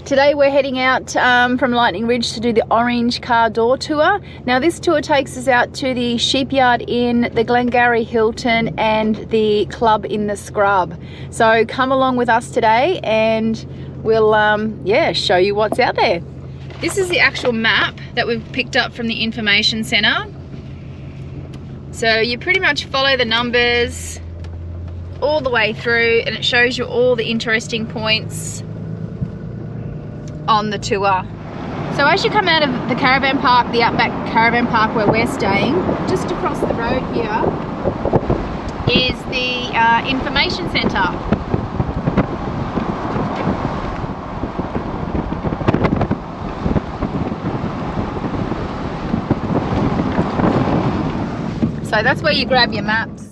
Today we're heading out from Lightning Ridge to do the orange car door tour. Now this tour takes us out to the Sheepyard Inn, the Glengarry Hilton and the club in the Scrub. So come along with us today and we'll show you what's out there. This is the actual map that we've picked up from the information centre. So you pretty much follow the numbers all the way through and it shows you all the interesting points on the tour. So as you come out of the caravan park, the Outback Caravan Park where we're staying, just across the road here is the information centre. So that's where you grab your maps.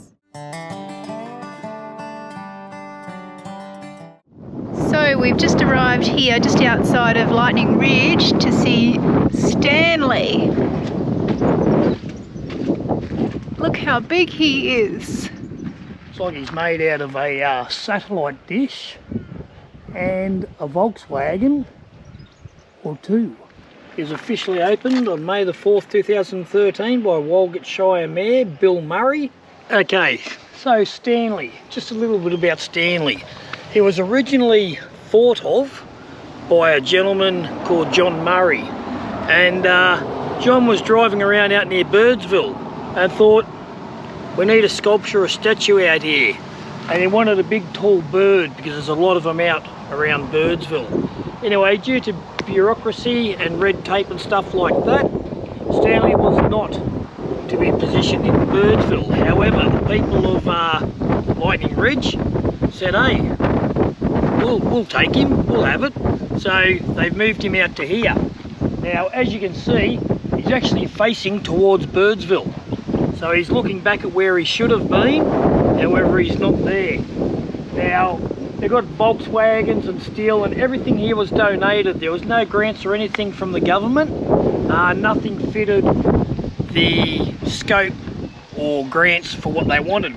So we've just arrived here just outside of Lightning Ridge to see Stanley. Look how big he is. It's like he's made out of a satellite dish and a Volkswagen or two. It was officially opened on May the 4th, 2013 by Walgett Mayor Bill Murray. Okay, so Stanley, just a little bit about Stanley. He was originally thought of by a gentleman called John Murray, and John was driving around out near Birdsville and thought, we need a sculpture or statue out here, and he wanted a big tall bird because there's a lot of them out around Birdsville. Anyway, due to bureaucracy and red tape and stuff like that, Stanley was not to be positioned in Birdsville. However, the people of Lightning Ridge said, hey, we'll take him, we'll have it. So they've moved him out to here. Now, as you can see, he's actually facing towards Birdsville. So he's looking back at where he should have been, however he's not there. Now, they've got Volkswagens and steel and everything here was donated. There was no grants or anything from the government. Nothing fitted the scope or grants for what they wanted.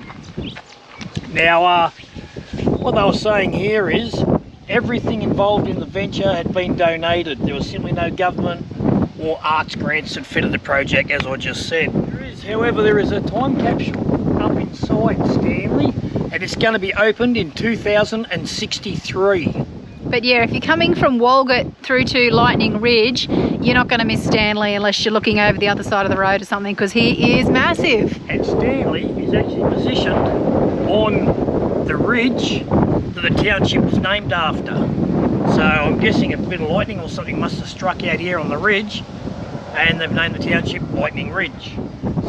Now, what they were saying here is everything involved in the venture had been donated. There was simply no government or arts grants that fitted the project, as I just said. However, there is a time capsule up inside Stanley, and it's going to be opened in 2063. But yeah, if you're coming from Walgett through to Lightning Ridge, you're not going to miss Stanley unless you're looking over the other side of the road or something, because he is massive. And Stanley is actually positioned on the ridge that the township was named after. So I'm guessing a bit of lightning or something must have struck out here on the ridge, and they've named the township Lightning Ridge.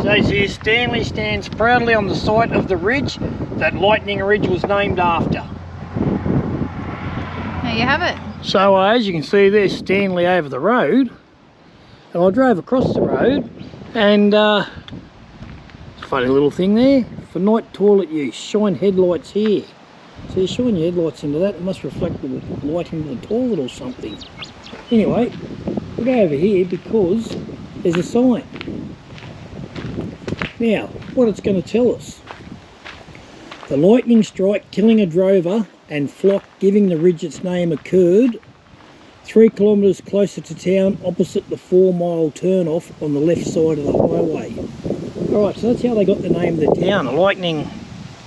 So here Stanley stands proudly on the site of the ridge that Lightning Ridge was named after. There you have it. So as you can see, there's Stanley over the road, and I drove across the road, and funny little thing there, for night toilet use, shine headlights here. So you shine your headlights into that, it must reflect the light into the toilet or something. Anyway, we'll go over here because there's a sign. Now, what it's going to tell us. The lightning strike killing a drover and flock giving the ridge its name occurred 3 kilometres closer to town opposite the 4-mile turn-off on the left side of the highway. Alright, so that's how they got the name of the town. A lightning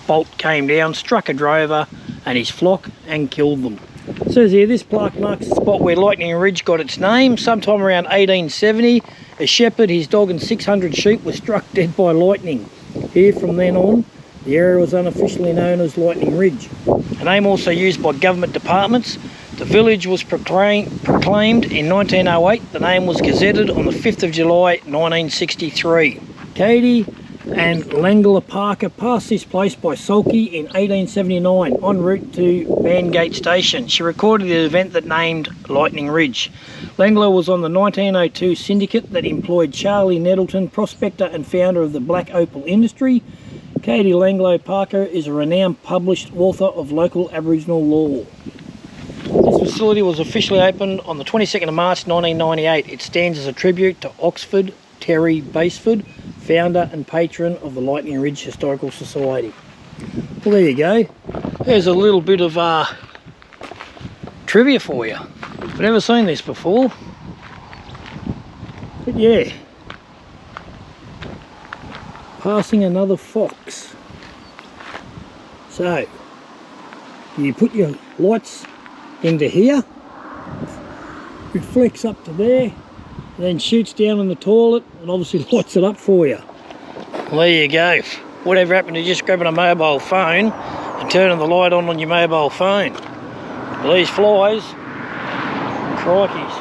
bolt came down, struck a drover and his flock and killed them. It says here, this plaque marks the spot where Lightning Ridge got its name. Sometime around 1870, a shepherd, his dog and 600 sheep were struck dead by lightning. Here from then on, the area was unofficially known as Lightning Ridge. A name also used by government departments. The village was proclaimed in 1908. The name was gazetted on the 5th of July 1963. Katie and Langler Parker passed this place by sulky in 1879 en route to Bangate Station. She recorded the event that named Lightning Ridge. Langler was on the 1902 syndicate that employed Charlie Nettleton, prospector and founder of the black opal industry. Katie Langlo Parker is a renowned published author of local Aboriginal law. This facility was officially opened on the 22nd of March 1998. It stands as a tribute to Oxford Terry Baseford, founder and patron of the Lightning Ridge Historical Society. Well, there you go. There's a little bit of trivia for you. I've never seen this before. But yeah. Passing another fox. So, you put your lights into here, reflects up to there, and then shoots down in the toilet and obviously lights it up for you. Well, there you go. Whatever happened to just grabbing a mobile phone and turning the light on your mobile phone? Well, these flies, crikeys.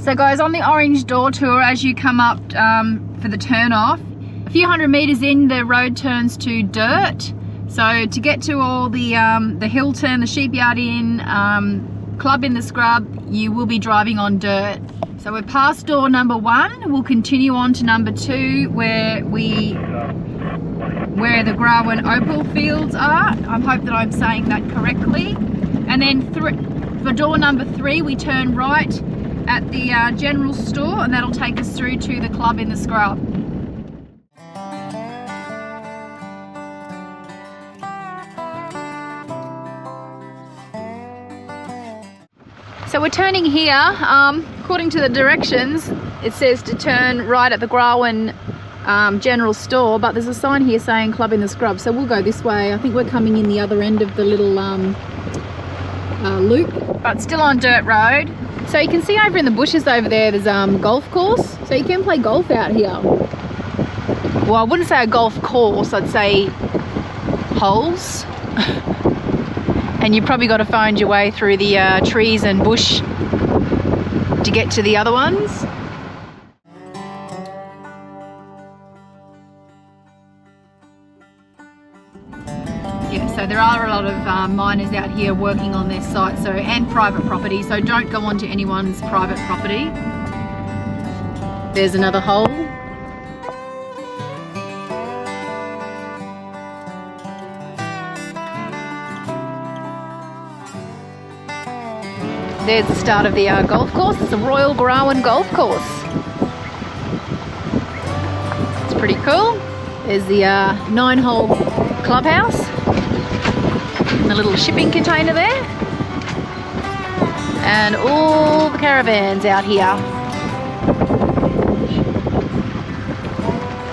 So guys, on the Orange Door tour, as you come up for the turn off, a few hundred meters in, the road turns to dirt. So to get to all the Hilton, the Sheepyard Inn, Club in the Scrub, you will be driving on dirt. So we're past door number 1. We'll continue on to number 2, where the Grawin Opal Fields are. I hope that I'm saying that correctly. And then for door number 3, we turn right at the general store, and that'll take us through to the Club in the Scrub. So we're turning here. According to the directions, it says to turn right at the Grawin general store, but there's a sign here saying Club in the Scrub, so we'll go this way. I think we're coming in the other end of the little loop, but still on dirt road. So you can see over in the bushes over there, there's golf course, so you can play golf out here. Well, I wouldn't say a golf course, I'd say holes. And you've probably got to find your way through the trees and bush to get to the other ones. Yeah, so there are a lot of miners out here working on their site, so, and private property, so don't go onto anyone's private property. There's another hole. There's the start of the golf course. It's a Royal Grawin golf course. It's pretty cool. There's the 9-hole clubhouse. And the little shipping container there. And all the caravans out here.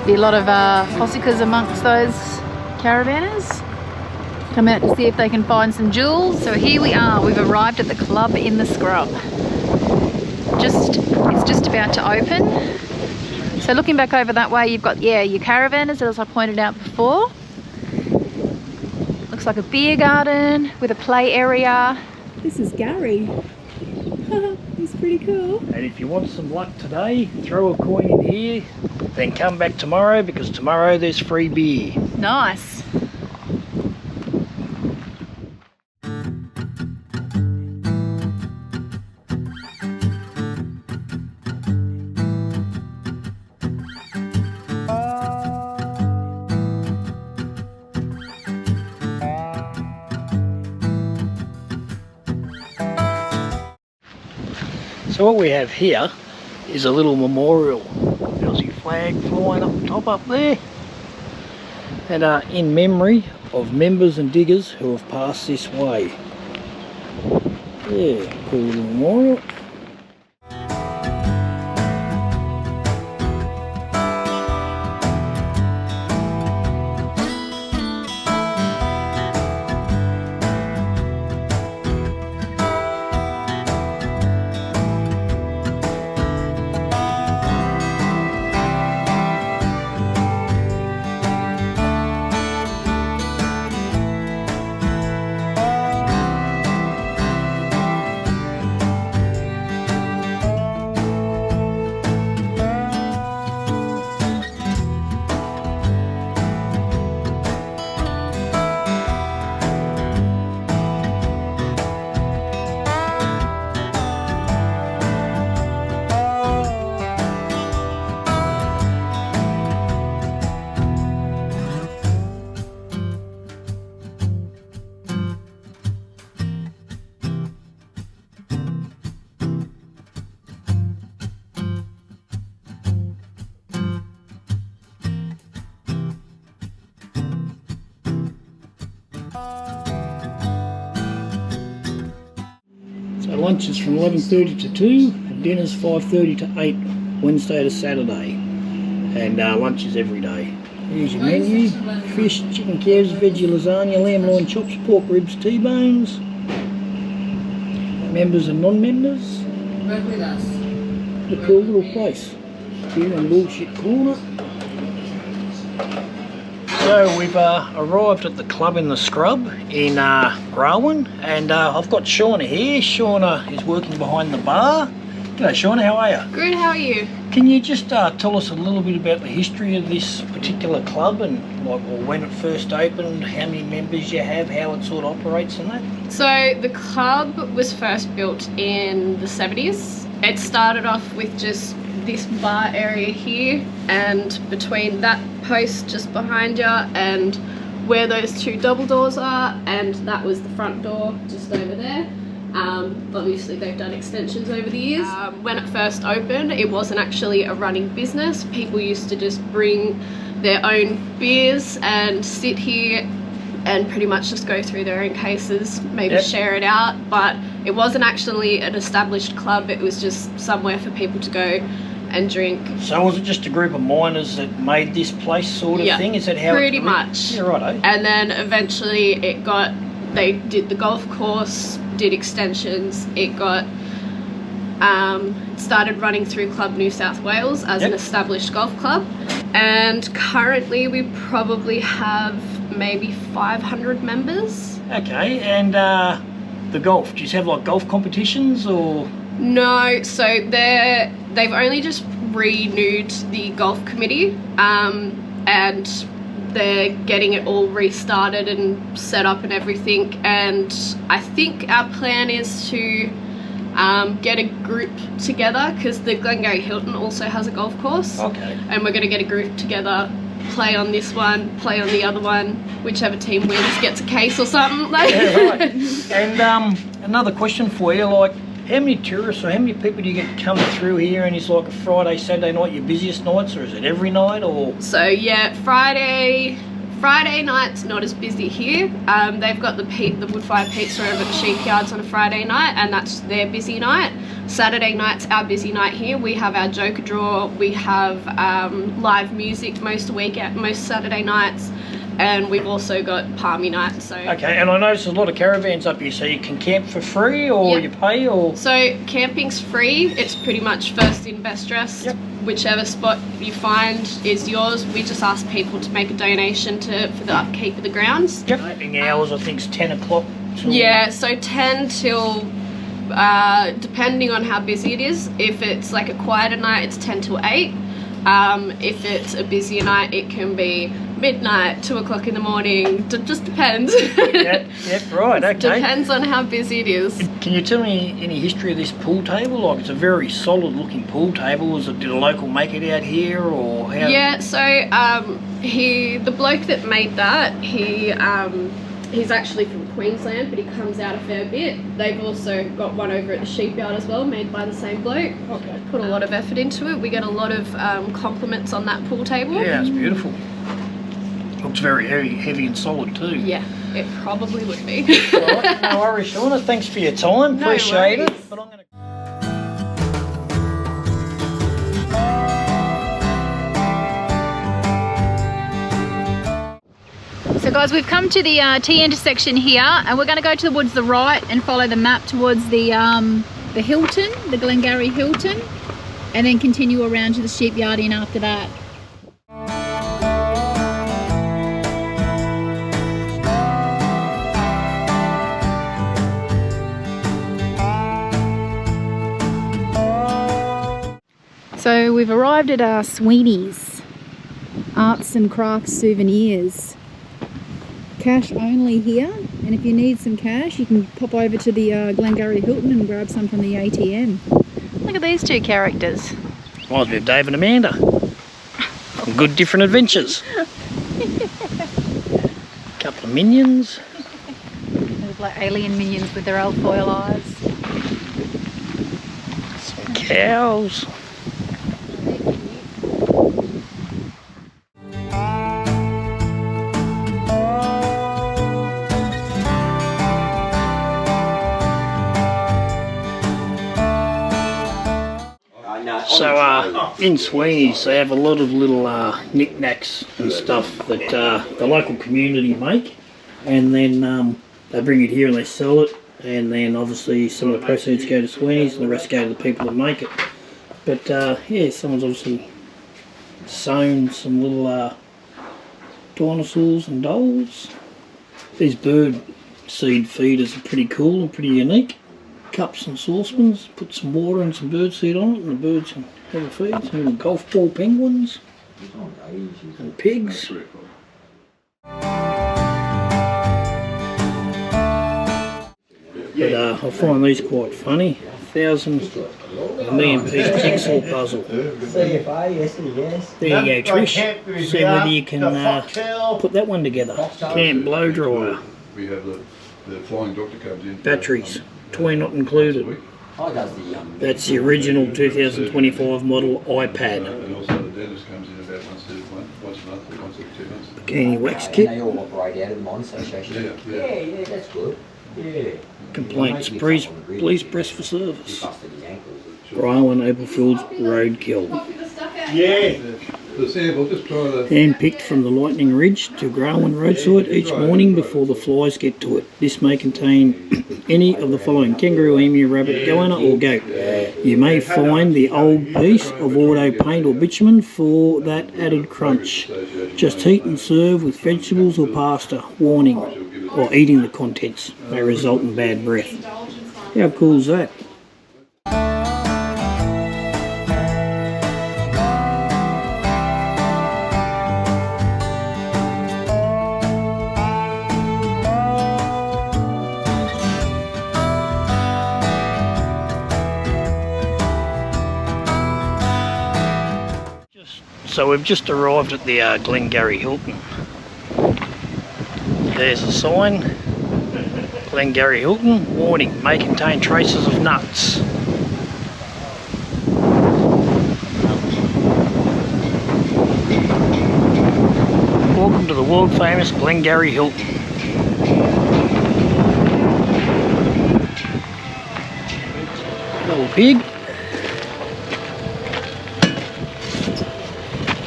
Be a lot of fossicas amongst those caravanners. Come out to see if they can find some jewels. So here we are, we've arrived at the Club in the Scrub. It's just about to open. So looking back over that way, you've got, yeah, your caravanners, as I pointed out before. Looks like a beer garden with a play area. This is Gary. He's pretty cool. And if you want some luck today, throw a coin in here, then come back tomorrow, because tomorrow there's free beer. Nice. So what we have here is a little memorial. Aussie flag flying up the top up there. And in memory of members and diggers who have passed this way. Yeah, cool little memorial. lunch is from 11:30 to 2, and dinner's 5:30 to 8, Wednesday to Saturday. And lunch is every day. Here's your menu: fish, chicken calves, veggie lasagna, lamb loin chops, pork ribs, T-bones. Members and non-members. Work with us. The cool little place here in Bullshit Corner. So we've arrived at the club in the scrub in Grawin, and I've got Shauna here. Shauna is working behind the bar. G'day Shauna, how are you? Good, how are you? Can you just tell us a little bit about the history of this particular club and like, well, when it first opened, how many members you have, how it sort of operates and that? So the club was first built in the 70s. It started off with just this bar area here, and between that post just behind you and where those two double doors are, and that was the front door just over there. Obviously they've done extensions over the years. When it first opened, it wasn't actually a running business. People used to just bring their own beers and sit here and pretty much just go through their own cases, maybe share it out, but it wasn't actually an established club. It was just somewhere for people to go and drink. So was it just a group of miners that made this place sort of thing? Is that how pretty much. Yeah, right, eh? And then eventually they did the golf course, did extensions, it got started running through Club New South Wales as an established golf club, and currently we probably have maybe 500 members. Okay, and the golf, do you have like golf competitions or? No, so they've only just renewed the golf committee, and they're getting it all restarted and set up and everything, and I think our plan is to get a group together, because the Glengarry Hilton also has a golf course. Okay. And we're going to get a group together, play on this one, play on the other one, whichever team wins gets a case or something. Yeah, right. And another question for you, like, how many tourists or how many people do you get coming through here, and is like a Friday, Saturday night your busiest nights, or is it every night, or? So yeah, Friday night's not as busy here. They've got the wood-fired pizza over at the Sheepyards on a Friday night, and that's their busy night. Saturday night's our busy night here. We have our joker draw, we have live music most Saturday nights, and we've also got palmy nights. So okay, and I noticed there's a lot of caravans up here, so you can camp for free, or you pay, or? So camping's free. It's pretty much first in, best dressed. Yep. Whichever spot you find is yours. We just ask people to make a donation for the upkeep of the grounds. Yep. Opening hours, I think, is 10 o'clock. Yeah, so 10 till, depending on how busy it is. If it's like a quieter night, it's 10 till 8. If it's a busier night, it can be midnight, 2 o'clock in the morning. Just depends. Yep, right, okay. Depends on how busy it is. Can you tell me any history of this pool table? Like, it's a very solid looking pool table. Did a local make it out here, or how? Yeah, so the bloke that made that, he's actually from Queensland, but he comes out a fair bit. They've also got one over at the Sheepyard as well, made by the same bloke. Okay. Put a lot of effort into it. We get a lot of compliments on that pool table. Yeah, it's beautiful. Looks very heavy and solid too. Yeah, it probably would be. Right, no worries, Shauna. Thanks for your time. No Appreciate worries. it. But I'm gonna... So guys, we've come to the T intersection here, and we're going to go towards the right and follow the map towards the Hilton, the Glengarry Hilton, and then continue around to the Sheepyard Inn after that. So we've arrived at our Sweeney's Arts and Crafts Souvenirs. Cash only here, and if you need some cash you can pop over to the Glengarry Hilton and grab some from the ATM. Look at these two characters. Reminds me of Dave and Amanda. Good different adventures. Couple of minions. They look like alien minions with their alfoil eyes. Some cows. So in Sweeney's they have a lot of little knickknacks and stuff that the local community make, and then they bring it here and they sell it, and then obviously some of the proceeds go to Sweeney's and the rest go to the people that make it. But yeah, someone's obviously sewn some little dinosaurs and dolls. These bird seed feeders are pretty cool and pretty unique. Cups and saucepans, put some water and some bird seed on it and the birds can have a feed. Some golf ball penguins and pigs. But I find these quite funny. 1,000,000 piece jigsaw puzzle. There you go, Trish. See whether you can put that one together. Camp blow dryer. We have the flying doctor comes in. Batteries, toy not included. That's the original 2025 model iPad. And also the dentist comes in about once a month or once every 2 months. Bikini wax kit. They all operate out of the mine association. Yeah, that's good. Yeah. Complaints, police press for service. Grawin Opal Fields roadkill. Yeah. The sample, just try the... Hand-picked from the Lightning Ridge to Grawin roadside each morning before the flies get to it. This may contain any of the following: kangaroo, emu, rabbit, goanna or goat. You may find the old piece of auto paint or bitumen for that added crunch. Just heat and serve with vegetables or pasta. Warning, while eating the contents may result in bad breath. How cool is that? So we've just arrived at the Glengarry Hilton. There's a sign, Glengarry Hilton, warning, may contain traces of nuts. Welcome to the world famous Glengarry Hilton. Little pig.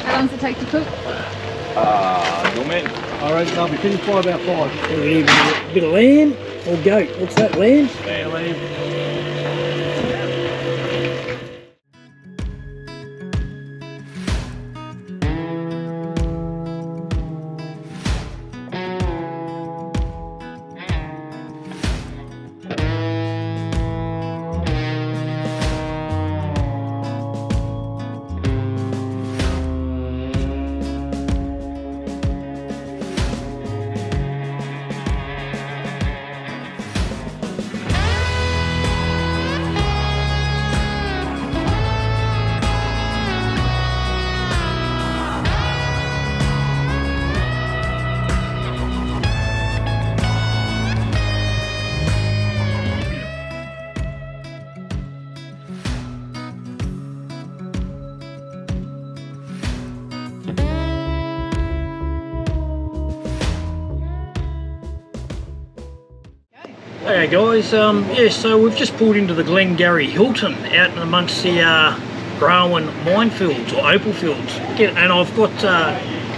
How long does it take to cook? No man. I reckon I'll be finished by about 5. We need a bit of lamb or goat. What's that, lamb? Yeah, lamb. Hey guys, yeah, so we've just pulled into the Glengarry Hilton out amongst the Grawin minefields or opal fields. And I've got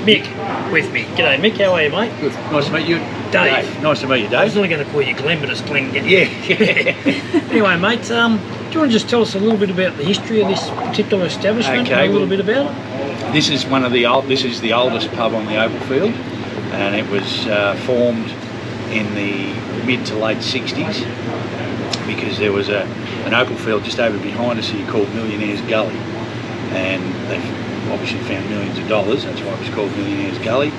Mick with me. G'day Mick, how are you mate? Good. Nice to meet you. Dave. Nice to meet you, Dave. I was only going to call you Glenn, but it's Glen. Yeah. Anyway mate, do you want to just tell us a little bit about the history of this particular establishment? Okay, A little bit about it? This is this is the oldest pub on the Opal Field, and it was formed in the mid to late 60s because there was an opal field just over behind us here called Millionaire's Gully, and they've obviously found millions of dollars. That's why it was called Millionaire's Gully.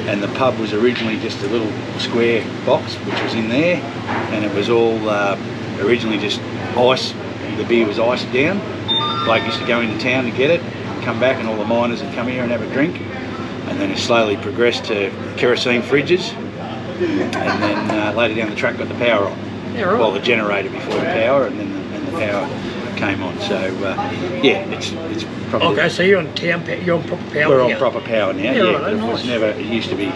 And the pub was originally just a little square box which was in there, and it was all originally just ice. The beer was iced down. Bloke used to go into town to get it, come back, and all the miners would come here and have a drink. And then it slowly progressed to kerosene fridges, and then later down the track got the power on. Yeah, right. Well, the generator before the power, and then the power came on. So yeah, it's probably. Okay, so you're on you're on proper power. We're now. on proper power now. Yeah, Yeah, right, but nice. it was never. It used to be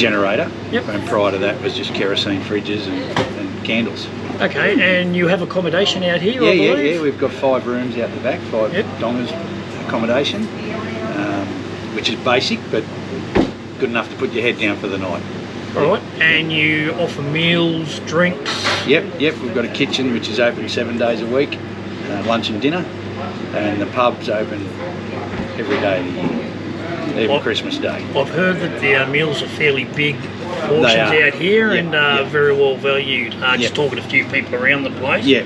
generator. Yep. And prior to that was just kerosene fridges and candles. Okay, and you have accommodation out here, I Yeah, believe? we've got 5 rooms out the back, 5 Yep. dongers accommodation, which is basic, but good enough to put your head down for the night. All right, and you offer meals, drinks? Yep, we've got a kitchen which is open 7 days a week, lunch and dinner, and the pub's open every day of the year, even Christmas Day. I've heard that the meals are fairly big portions They are. out here, Yep, and yep. very well valued. Just Yep. talking to a few people around the place. Yep.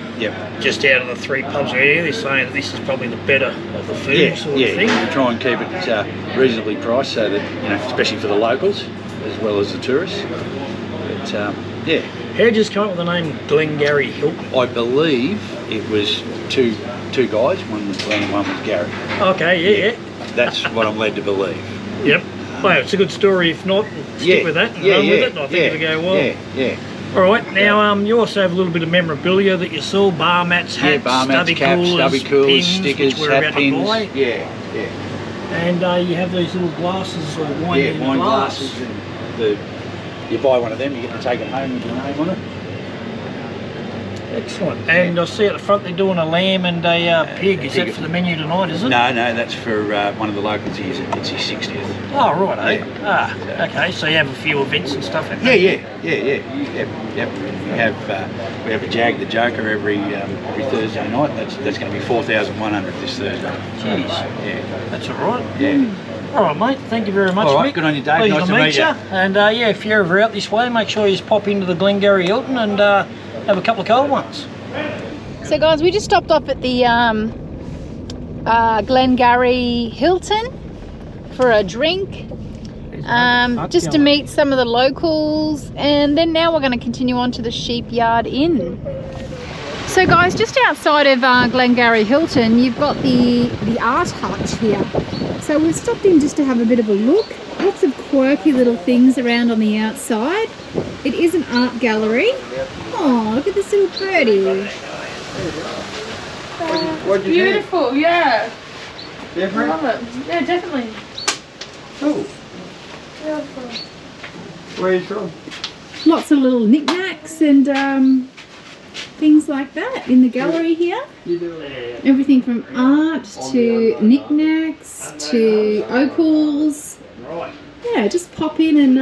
Just out of the 3 pubs out here, they're saying that this is probably the better of the food sort of thing. We try and keep it reasonably priced so that, especially for the locals as well as the tourists. But How did you just come up with the name Glengarry Hilton? I believe it was two guys, one was Glenn and one was Gary. Okay, yeah. That's what I'm led to believe. Yep. Well, it's a good story. If not, stick with that and run with it. And I think it'll go well. Yeah. All right. Now, you also have a little bit of memorabilia that you sell: bar mats, hats, bar mats, stubby caps, coolers, stubby coolers, pins, stickers, which we're hat about pins. to buy. Yeah. And you have these little glasses or wine in Wine glass. glasses, and you buy one of them, you get to take it home with your name on it. Excellent. And I see at the front they're doing a lamb and a pig. Is that for the menu tonight, is it? No, that's for one of the locals here. It's his 60th. Oh, right, eh? Okay, so you have a few events and stuff in there? Yeah. Yep. We have a Jag the Joker every Thursday night. That's going to be 4,100 this Thursday. Jeez. Yeah. That's all right. Yeah. All right, mate. Thank you very much, All right, Mick. good on you, Dave. Pleasure Nice to to meet meet you. you. And if you're ever out this way, make sure you just pop into the Glengarry Hilton and have a couple of cold ones. So guys, we just stopped off at the Glengarry Hilton for a drink, just to meet some of the locals, and then now we're going to continue on to the Sheepyard Inn. So guys, just outside of Glengarry Hilton, you've got the art hut here. So we've stopped in just to have a bit of a look. Lots of quirky little things around on the outside. It is an art gallery. Oh, look at this little birdie. Beautiful, yeah. Different? Love it. Yeah, definitely. Oh, Beautiful. where are you from? Lots of little knickknacks and things like that in the gallery here. Everything from art to knickknacks to opals. Yeah, just pop in and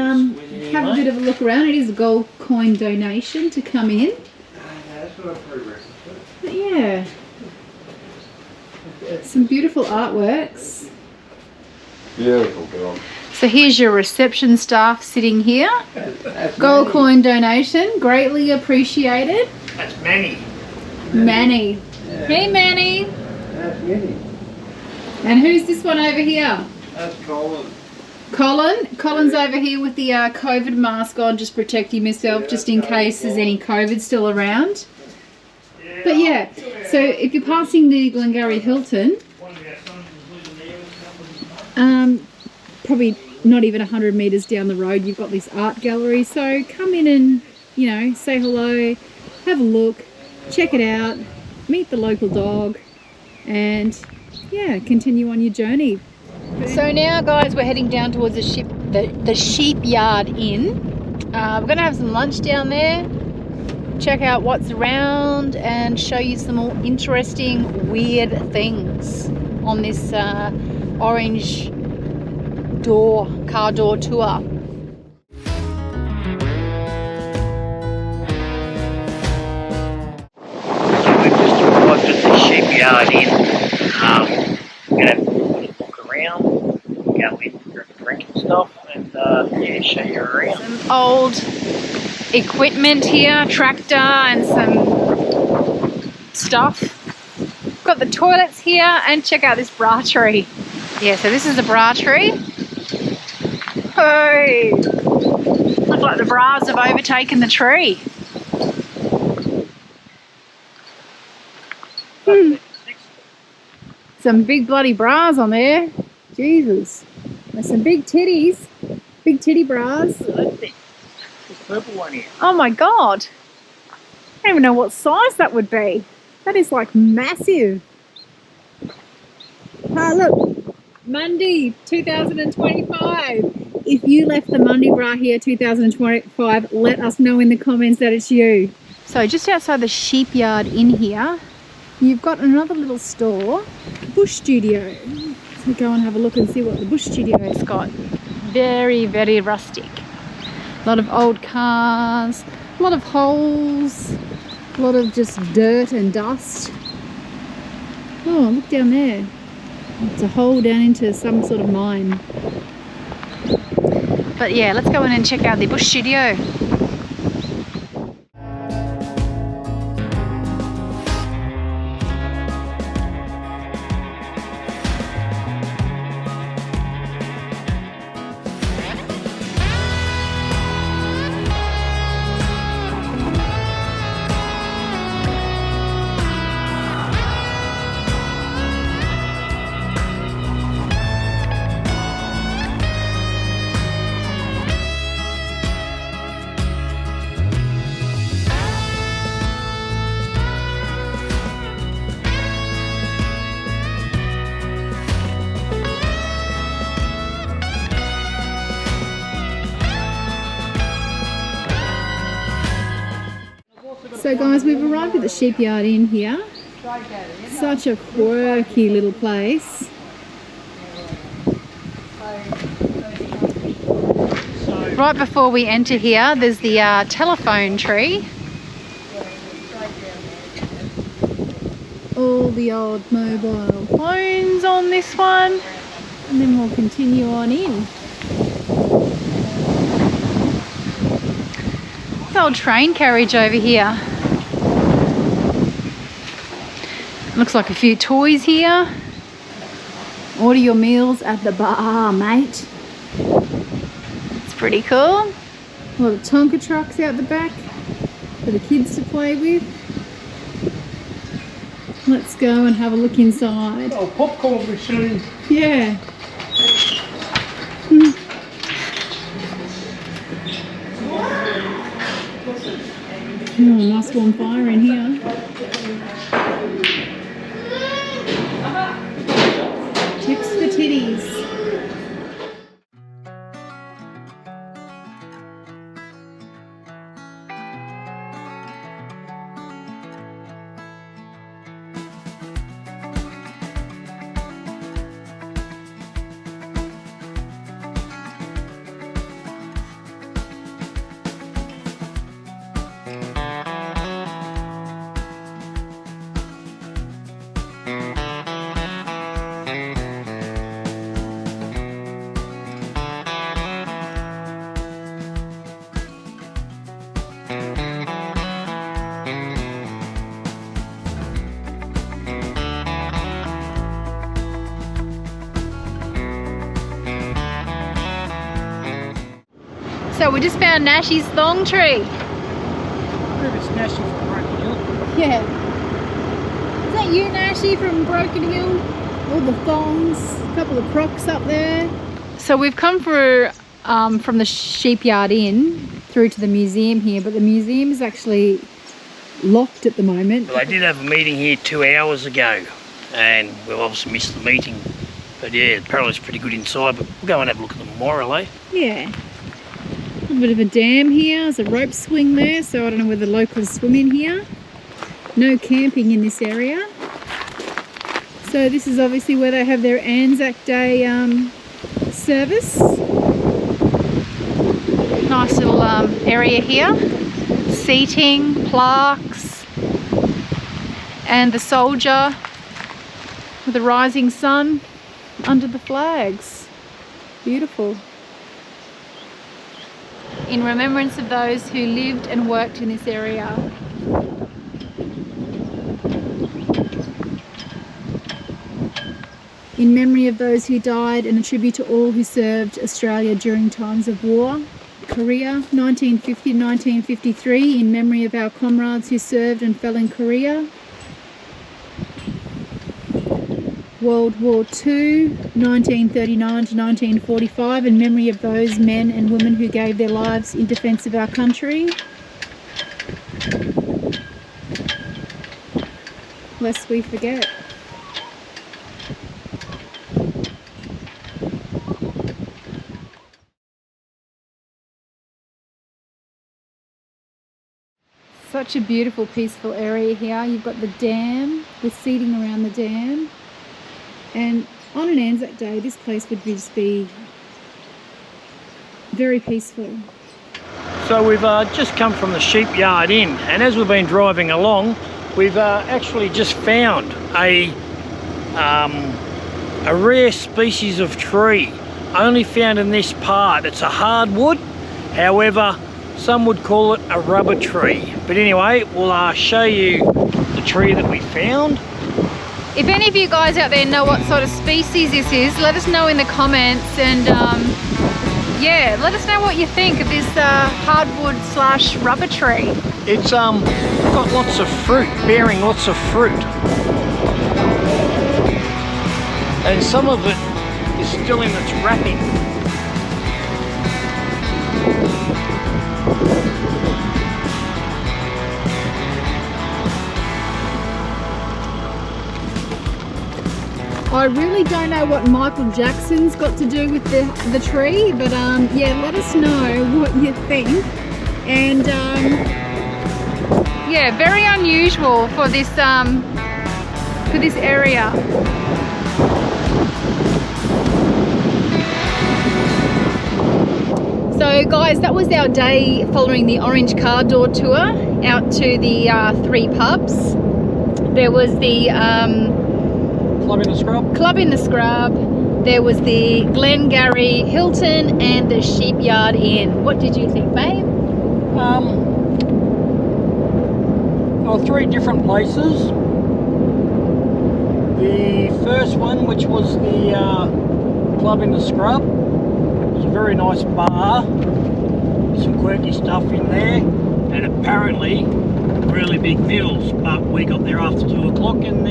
have a bit of a look around. It is a gold coin donation to come in. But yeah, some beautiful artworks. Beautiful girl. So here's your reception staff sitting here. Gold coin donation, greatly appreciated. That's Manny. Manny. Hey Manny. That's Minnie. And who's this one over here? That's Colin. Colin's over here with the COVID mask on, just protecting himself just in case there's any COVID still around. But yeah, so if you're passing the Glengarry Hilton, probably not even 100 metres down the road, you've got this art gallery. So come in and, say hello, have a look, check it out, meet the local dog, and yeah, continue on your journey. So now guys, we're heading down towards the Sheepyard Inn. We're going to have some lunch down there, check out what's around and show you some more interesting weird things on this orange car door tour. So we've just arrived at the Sheepyard Inn. We're going to have a look around, go in for a drink and stuff, and show you around. Some old equipment here, tractor and some stuff. Got the toilets here, and check out this brasserie. Yeah, so this is the brasserie. Hey! Looks like the bras have overtaken the tree. Some big bloody bras on there. Jesus. There's some big titties. Big titty bras. This purple one here. Oh my god. I don't even know what size that would be. That is like massive. Ah, look. Monday 2025. If you left the Monday Bra here 2025, let us know in the comments that it's you. So just outside the sheepyard in here, you've got another little store, Bush Studio. So go and have a look and see what the Bush Studio's got. Very, very rustic. A lot of old cars, a lot of holes, a lot of just dirt and dust. Oh, look down there. It's a hole down into some sort of mine. But yeah, let's go in and check out the Bush Studio. So guys, we've arrived at the Sheepyard Inn here. Such a quirky little place. Right before we enter here, there's the telephone tree. All the old mobile phones on this one. And then we'll continue on in. This old train carriage over here. Looks like a few toys here. Order your meals at the bar, mate. It's pretty cool. A lot of Tonka trucks out the back for the kids to play with. Let's go and have a look inside. Oh, popcorn machine. Yeah. Oh, nice warm fire in here. Chips for titties. So we just found Nashie's thong tree. It's Nasty from Broken Hill. Yeah. Is that you, Nashie, from Broken Hill? All the thongs, a couple of crocs up there. So we've come from the Sheepyard Inn through to the museum here, but the museum is actually locked at the moment. Well, they did have a meeting here 2 hours ago, and we've obviously missed the meeting. But yeah, apparently it's pretty good inside, but we'll go and have a look at the memorial, eh? Yeah. A little bit of a dam here. There's a rope swing there, so I don't know whether the locals swim in here. No camping in this area. So this is obviously where they have their Anzac Day service. Nice little area here. Seating, plaques, and the soldier with the rising sun under the flags. Beautiful. In remembrance of those who lived and worked in this area. In memory of those who died, and a tribute to all who served Australia during times of war. Korea, 1950 to 1953, in memory of our comrades who served and fell in Korea. World War II, 1939 to 1945, in memory of those men and women who gave their lives in defence of our country. Lest we forget. such a beautiful, peaceful area here. You've got the dam, with seating around the dam. And on an Anzac Day, this place would just be very peaceful. So we've just come from the Sheepyard Inn, and as we've been driving along, we've actually just found a rare species of tree, only found in this part. It's a hardwood, however, some would call it a rubber tree. But anyway, we'll show you the tree that we found. If any of you guys out there know what sort of species this is, let us know in the comments, and yeah, let us know what you think of this hardwood slash rubber tree. It's got lots of fruit, bearing lots of fruit. And some of it is still in its wrapping. I really don't know what Michael Jackson's got to do with the tree, but yeah, let us know what you think. And yeah, very unusual for this area. So guys, that was our day following the Orange Car Door tour out to the 3 pubs. There was the Club in the Scrub. There was the Glengarry, Hilton, and the Sheepyard Inn. What did you think, babe? Well, 3 different places. The first one, which was the Club in the Scrub, was a very nice bar, some quirky stuff in there, and apparently really big meals. But we got there after 2 o'clock and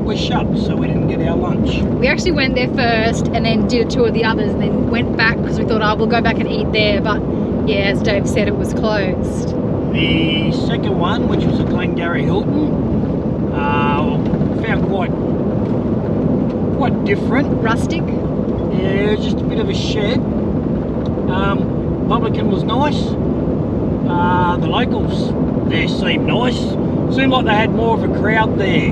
was shut, so we didn't get our lunch. We actually went there first and then did a tour of the others and then went back because we thought, oh, we'll go back and eat there, but yeah, as Dave said, it was closed. The second one, which was a Glengarry Hilton, found quite different. Rustic? Yeah, just a bit of a shed. Publican was nice. The locals there seemed nice. Seemed like they had more of a crowd there.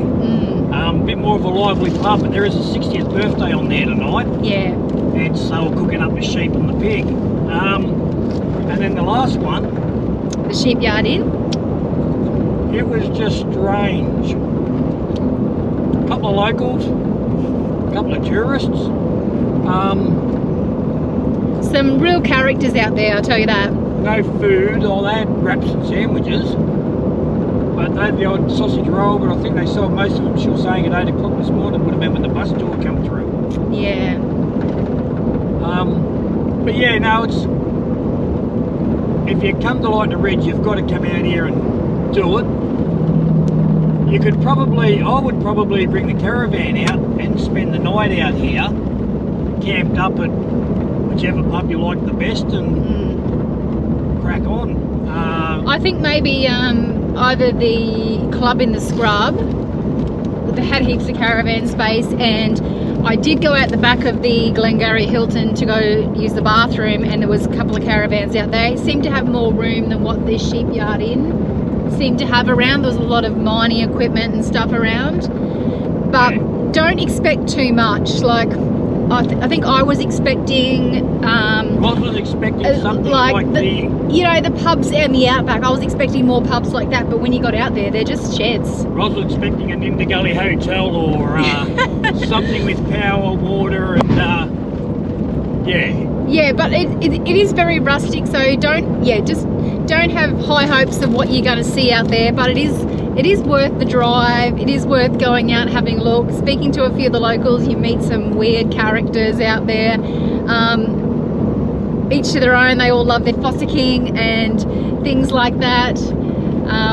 A bit more of a lively pub, but there is a 60th birthday on there tonight. Yeah. And so we're cooking up the sheep and the pig. And then the last one, the Sheepyard Inn. It was just strange. A couple of locals, a couple of tourists. Some real characters out there, I'll tell you that. No food, or they had wraps and sandwiches. But they had the odd sausage roll, but I think they sold most of them. She was saying at 8 o'clock this morning would have been when the bus tour come through. Yeah. But yeah, no, it's, if you come to Lightning Ridge, you've got to come out here and do it. You could probably, I would probably bring the caravan out and spend the night out here, camped up at whichever pub you like the best, and crack on. I think maybe either the Club in the Scrub, they had heaps of caravan space, and I did go out the back of the Glengarry Hilton to go use the bathroom, and there was a couple of caravans out there. It seemed to have more room than what this Sheepyard Inn seemed to have around. There was a lot of mining equipment and stuff around, but don't expect too much. Like I think I was expecting Roz was expecting something like the, you know, the pubs and the outback. I was expecting more pubs like that, but when you got out there, they're just sheds. Roz was expecting an Invergully hotel or something with power, water, and yeah, but it is very rustic, so don't have high hopes of what you're going to see out there, but it is worth the drive. It is worth going out and having a look, speaking to a few of the locals. You meet some weird characters out there, each to their own. They all love their foster king and things like that.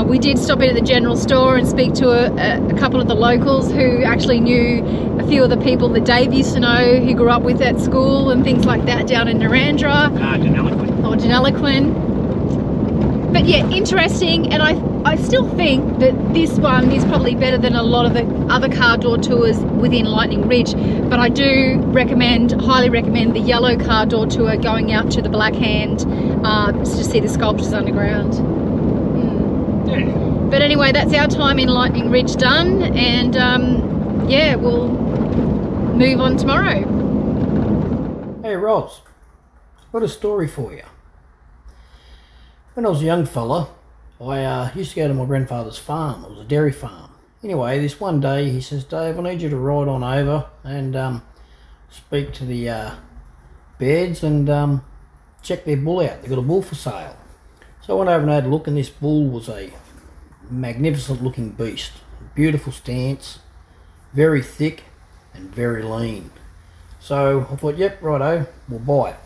We did stop into the general store and speak to a couple of the locals who actually knew a few of the people that Dave used to know, who grew up with at school and things like that down in Narrandera. Deniliquin. But yeah, interesting, and I still think that this one is probably better than a lot of the other car door tours within Lightning Ridge, but I do highly recommend the yellow car door tour going out to the Black Hand to see the sculptures underground. But anyway, that's our time in Lightning Ridge done, and yeah, we'll move on tomorrow. Hey Roz, I've got a story for you. When I was a young fella, I used to go to my grandfather's farm. It was a dairy farm. Anyway, this one day he says, Dave, I need you to ride on over and speak to the beds and check their bull out. They've got a bull for sale. So I went over and had a look, and this bull was a magnificent looking beast. Beautiful stance, very thick and very lean. So I thought, yep, righto, we'll buy it.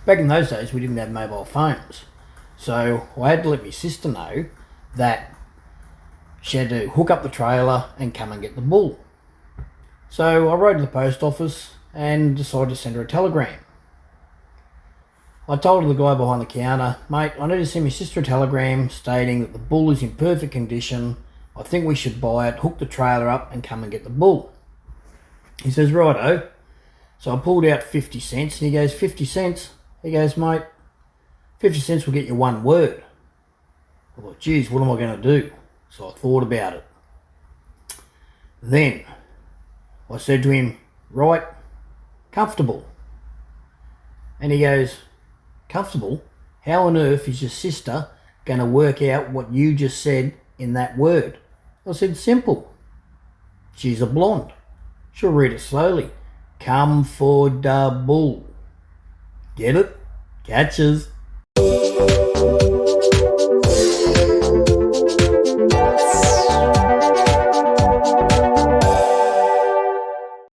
Back in those days we didn't have mobile phones, so I had to let my sister know that she had to hook up the trailer and come and get the bull. So I rode to the post office and decided to send her a telegram. I told the guy behind the counter, mate, I need to send my sister a telegram stating that the bull is in perfect condition. I think we should buy it, hook the trailer up and come and get the bull. He says, righto. So I pulled out 50 cents and he goes, 50 cents? He goes, mate, 50 cents will get you one word. I thought, geez, what am I going to do? So I thought about it. Then I said to him, right, comfortable. And he goes, comfortable? How on earth is your sister going to work out what you just said in that word? I said, simple. She's a blonde. She'll read it slowly. Comfortable. Get it? Catches.